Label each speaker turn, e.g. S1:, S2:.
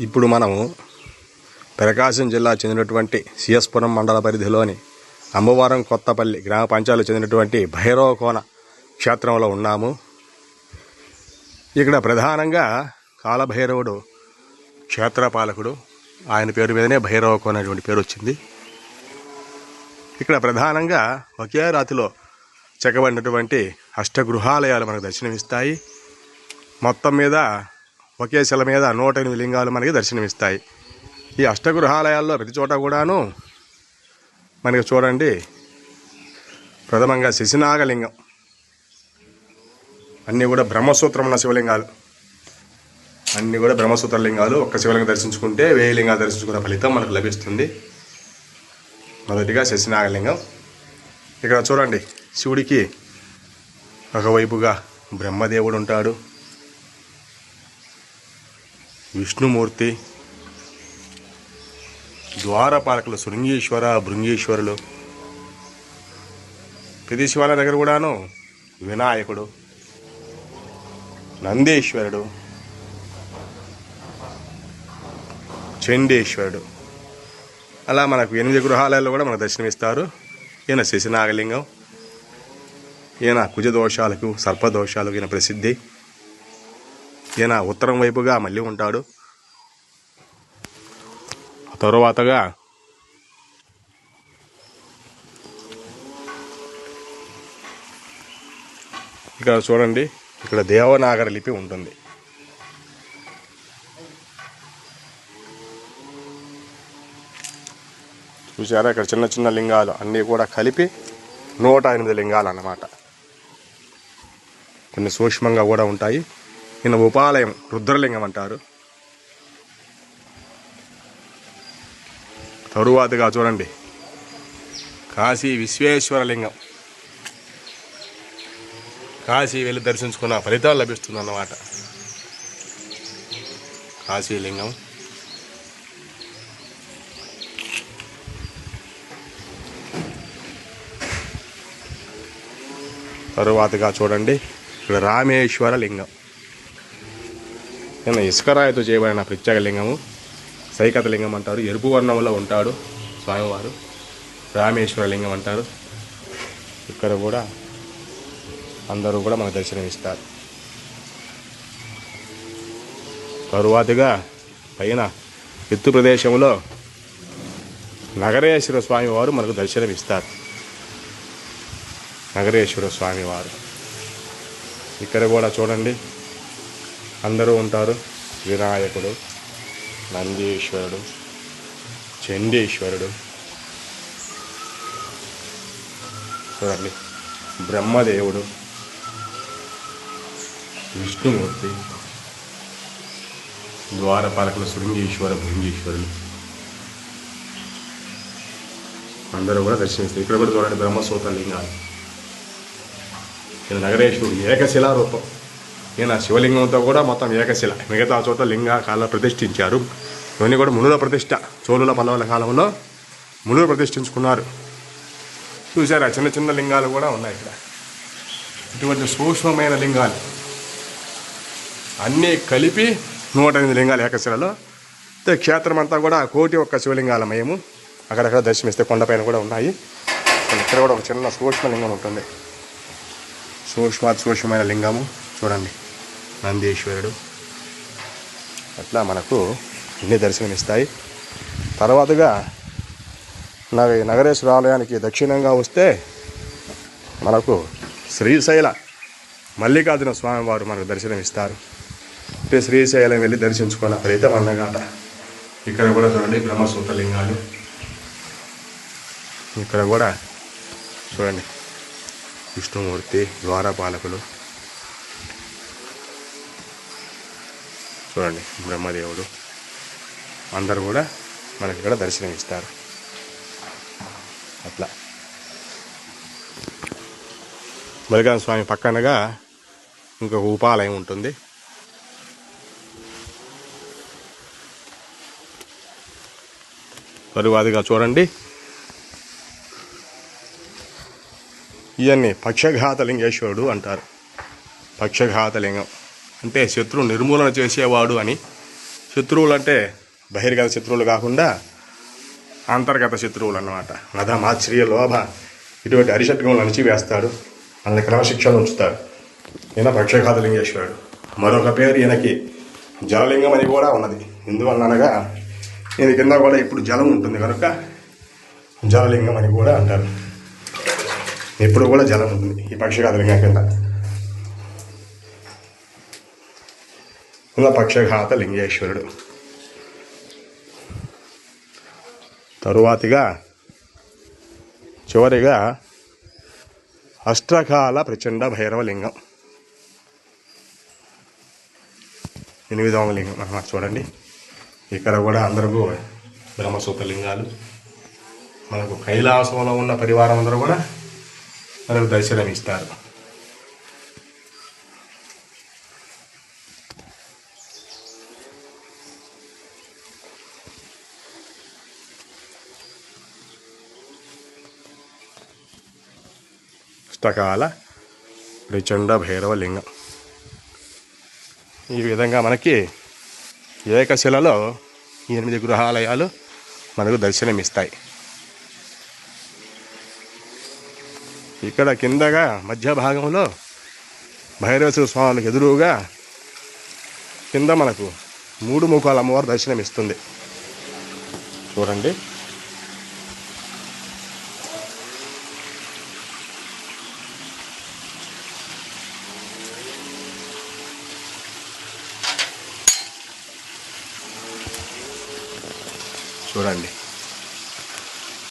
S1: ఇప్పుడు మనము ప్రకాశం జిల్లా చెందినటువంటి సిఎస్పురం మండల పరిధిలోని అమ్మవారం కొత్తపల్లి గ్రామ పంచాయతీలో చెందినటువంటి భైరవకోన క్షేత్రంలో ఉన్నాము. ఇక్కడ ప్రధానంగా కాలభైరవుడు క్షేత్రపాలకుడు. ఆయన పేరు మీదనే భైరవకోన అనేటువంటి పేరు వచ్చింది. ఇక్కడ ప్రధానంగా ఒకే రాతిలో చెక్కబడినటువంటి అష్టగృహాలయాలు మనకు దర్శనమిస్తాయి. మొత్తం మీద ఒకే శిల మీద 108 లింగాలు మనకి దర్శనమిస్తాయి. ఈ అష్టగృహాలయాల్లో ప్రతి చోట కూడాను మనకి చూడండి, ప్రథమంగా శశినాగలింగం, అన్నీ కూడా బ్రహ్మసూత్రం ఉన్న శివలింగాలు, అన్నీ కూడా బ్రహ్మసూత్ర లింగాలు. ఒక్క శివలింగం దర్శించుకుంటే 1000 లింగాలు దర్శించుకున్న ఫలితం మనకు లభిస్తుంది. మొదటిగా శశినాగలింగం. ఇక్కడ చూడండి, శివుడికి ఒకవైపుగా బ్రహ్మదేవుడు ఉంటాడు, విష్ణుమూర్తి, ద్వారపాలకులు శృంగీశ్వర, భృంగీశ్వరులు. ప్రతి శివాలయం దగ్గర కూడాను వినాయకుడు, నందీశ్వరుడు, చండీశ్వరుడు, అలా మనకు 8 గృహాలయాల్లో కూడా మనకు దర్శనమిస్తారు. ఈయన శశినాగలింగం. ఈయన కుజదోషాలకు, సర్పదోషాలకు ఈయన ప్రసిద్ధి. ఈయన ఉత్తరం వైపుగా మళ్ళీ ఉంటాడు. తరువాతగా ఇక్కడ చూడండి, ఇక్కడ దేవనాగర లిపి ఉంటుంది. చూసారా, ఇక్కడ చిన్న చిన్న లింగాలు అన్నీ కూడా కలిపి 108 లింగాలు అన్నమాట. కొన్ని సూక్ష్మంగా కూడా ఉంటాయి. ఈయన ఉపాలయం రుద్రలింగం అంటారు. తరువాతగా చూడండి, కాశీ విశ్వేశ్వరలింగం. కాశీ వెళ్ళి దర్శించుకున్న ఫలితాలు లభిస్తుంది అన్నమాట. కాశీలింగం. తరువాతగా చూడండి, ఇక్కడ రామేశ్వర లింగం. ఈయన ఇసుకరాయితో చేయబడిన ప్రత్యేక లింగము. సైకత లింగం అంటారు. ఎరుపు వర్ణంలో ఉంటాడు స్వామివారు. రామేశ్వర లింగం అంటారు. ఇక్కడ కూడా అందరూ కూడా మనకు దర్శనమిస్తారు. తరువాతిగా పైన ఎత్తు ప్రదేశంలో నగరేశ్వర స్వామివారు మనకు దర్శనమిస్తారు. నగరేశ్వర స్వామివారు ఇక్కడ కూడా చూడండి అందరూ ఉంటారు. వినాయకుడు, నందీశ్వరుడు, చండీశ్వరుడు, చూడండి బ్రహ్మదేవుడు, విష్ణుమూర్తి, ద్వారపాలకులు శృంగీశ్వర, భృంగీశ్వరులు అందరూ కూడా దర్శనిస్తారు. ఇక్కడ కూడా చూడండి బ్రహ్మసూత్ర లింగాలు. ఈయన నగరేశ్వరుడు ఏకశిలా రూపం. ఈయన శివలింగంతో కూడా మొత్తం ఏకశిల. మిగతా చోట లింగాకాల ప్రతిష్ఠించారు. ఇవన్నీ కూడా మునుల ప్రతిష్ట. చోళుల పల్లవుల కాలంలో మునులు ప్రతిష్ఠించుకున్నారు. చూసారా, చిన్న చిన్న లింగాలు కూడా ఉన్నాయి ఇక్కడ. ఇటువంటి సూక్ష్మమైన లింగాలు అన్నీ కలిపి 108 లింగాలు ఏకశిలలో. క్షేత్రం అంతా కూడా 1,01 శివలింగాలమయము. అక్కడక్కడ దర్శనమిస్తే కొండపైన కూడా ఉన్నాయి. ఇక్కడ కూడా ఒక చిన్న సూక్ష్మలింగం ఉంటుంది. సూక్ష్మమైన లింగము చూడండి, నందీశ్వరుడు. అట్లా మనకు ఇన్ని దర్శనమిస్తాయి. తర్వాతగా నగరేశ్వర ఆలయానికి దక్షిణంగా వస్తే మనకు శ్రీశైల మల్లికార్జున స్వామివారు మనకు దర్శనమిస్తారు. అంటే శ్రీశైలం వెళ్ళి దర్శించుకున్న ఫలితం అన్నమాట. ఇక్కడ కూడా చూడండి బ్రహ్మసూత్ర లింగాలు. ఇక్కడ కూడా చూడండి విష్ణుమూర్తి, ద్వారపాలకులు, చూడండి బ్రహ్మదేవుడు, అందరూ కూడా మనకి ఇక్కడ దర్శనమిస్తారు. అట్లా మల్లికార్జున స్వామి పక్కనగా ఇంకొక ఉపాలయం ఉంటుంది. తరువాతిగా చూడండి, ఇవన్నీ పక్షఘాతలింగేశ్వరుడు అంటారు. పక్షఘాతలింగం అంటే శత్రు నిర్మూలన చేసేవాడు అని శత్రువులు అంటే బహిర్గత శత్రువులు కాకుండా అంతర్గత శత్రువులు అన్నమాట. మద మాత్సర్య లోభ ఇటువంటి అరిషట్కములు అణిచివేస్తాడు, మనల్ని క్రమశిక్షణ ఉంచుతాడు. ఈయన పక్షఘాత లింగేశ్వరుడు. మరొక పేరు ఈయనకి జలలింగం అని కూడా ఉన్నది. ఎందువల్లనగా ఈయన కింద కూడా ఇప్పుడు జలం ఉంటుంది కనుక జలలింగం అని కూడా అంటారు. ఎప్పుడు కూడా జలం ఉంటుంది ఈ పక్షఘాత లింగం కింద. పక్షఘాత లింగేశ్వరుడు. తరువాతిగా చివరిగా అష్టకాల ప్రచండ భైరవ లింగం, 8వ లింగం అన్నమాట. చూడండి, ఇక్కడ కూడా అందరూ బ్రహ్మసూత్ర లింగాలు. మనకు కైలాసంలో ఉన్న పరివారం అందరూ కూడా మనకు దర్శనమిస్తారు. అష్టకాల ప్రచండ భైరవ లింగం. ఈ విధంగా మనకి ఏకశిలలో 8 గృహాలయాలు మనకు దర్శనమిస్తాయి. ఇక్కడ కిందగా మధ్య భాగంలో భైరవేశ్వర స్వామికి ఎదురుగా కింద మనకు 3 ముఖాల అమ్మవారు దర్శనమిస్తుంది. చూడండి, చూడండి.